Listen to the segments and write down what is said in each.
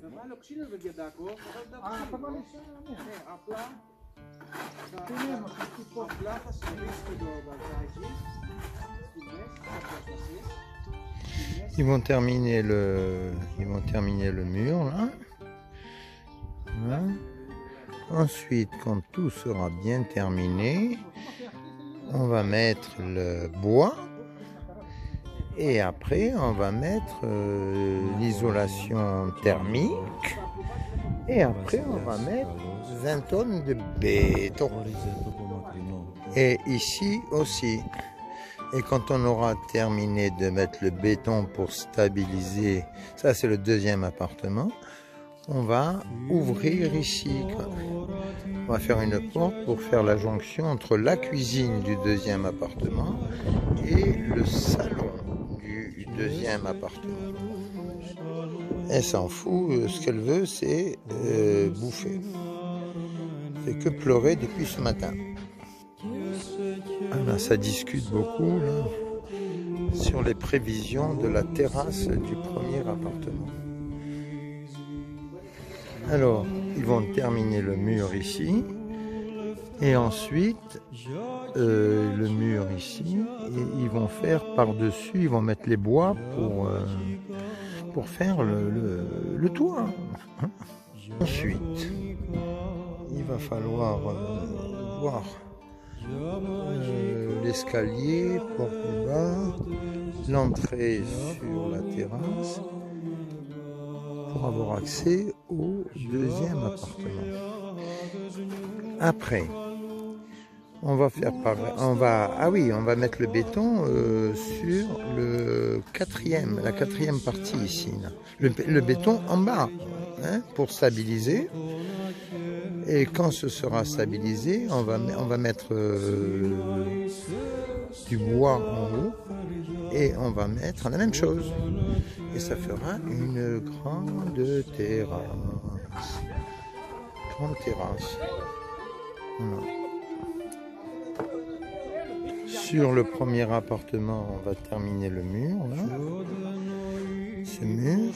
Θα βάλω ξύλο βεγγεντάκο. Ναι, απλά θα συμβήσει το μπαλτάκι στη μέση, θα προστασίες. Ils vont terminer le mur là. Voilà. Ensuite, quand tout sera bien terminé, on va mettre le bois et après on va mettre l'isolation thermique et après on va mettre 20 tonnes de béton. Et ici aussi. Et quand on aura terminé de mettre le béton pour stabiliser, ça c'est le deuxième appartement, on va ouvrir ici. On va faire une porte pour faire la jonction entre la cuisine du deuxième appartement et le salon du deuxième appartement. Elle s'en fout, ce qu'elle veut c'est bouffer. C'est que pleurer depuis ce matin. Ah là, ça discute beaucoup là, sur les prévisions de la terrasse du premier appartement. Alors, ils vont terminer le mur ici. Et ensuite, le mur ici. Et ils vont faire par-dessus, ils vont mettre les bois pour faire le toit. Ensuite, il va falloir voir l'escalier, porte du bas, l'entrée sur la terrasse pour avoir accès au deuxième appartement. Après, on va faire pareil. On va mettre le béton sur la quatrième partie ici. Là. Le béton en bas, hein, pour stabiliser. Et quand ce sera stabilisé, on va mettre du bois en haut et on va mettre la même chose. Et ça fera une grande terrasse. Voilà. Sur le premier appartement, on va terminer le mur. Là. Ce mur.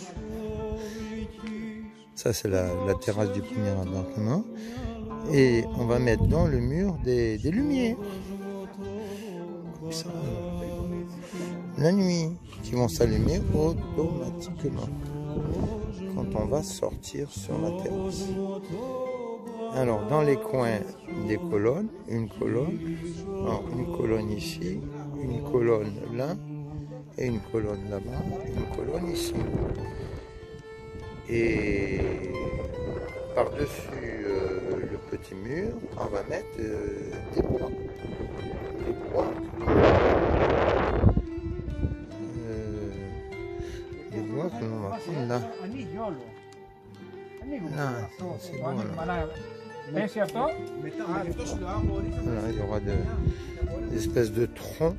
Ça, c'est la terrasse du premier appartement. Et on va mettre dans le mur des lumières. Comme ça. La nuit, qui vont s'allumer automatiquement. Quand on va sortir sur la terrasse. Alors, dans les coins des colonnes, une colonne ici, une colonne là, et une colonne là-bas, une colonne ici. Et par-dessus le petit mur, on va mettre des bois. Des bois que l'on va prendre là. Là, c'est bon là. Voilà, il y aura des espèces de troncs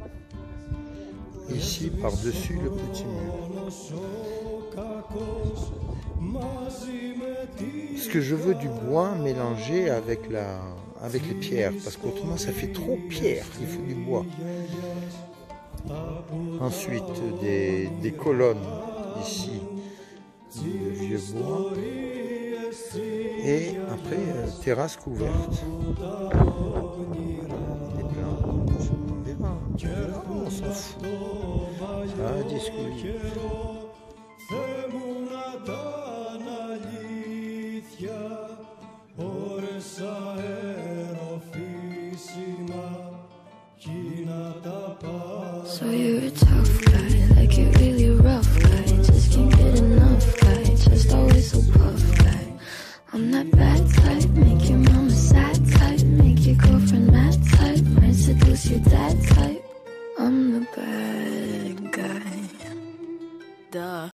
ici par-dessus le petit mur. Parce que je veux du bois mélangé avec les pierres, parce qu'autrement ça fait trop pierre, il faut du bois. Ensuite des colonnes ici de vieux bois et après terrasse couverte. Des planches, on s'en fout. Ça discute. So you're a tough guy, like you're really a rough guy. Just can't get enough guy, just always so puff guy. I'm that bad type, make your mama sad type, make your girlfriend mad type, might seduce your dad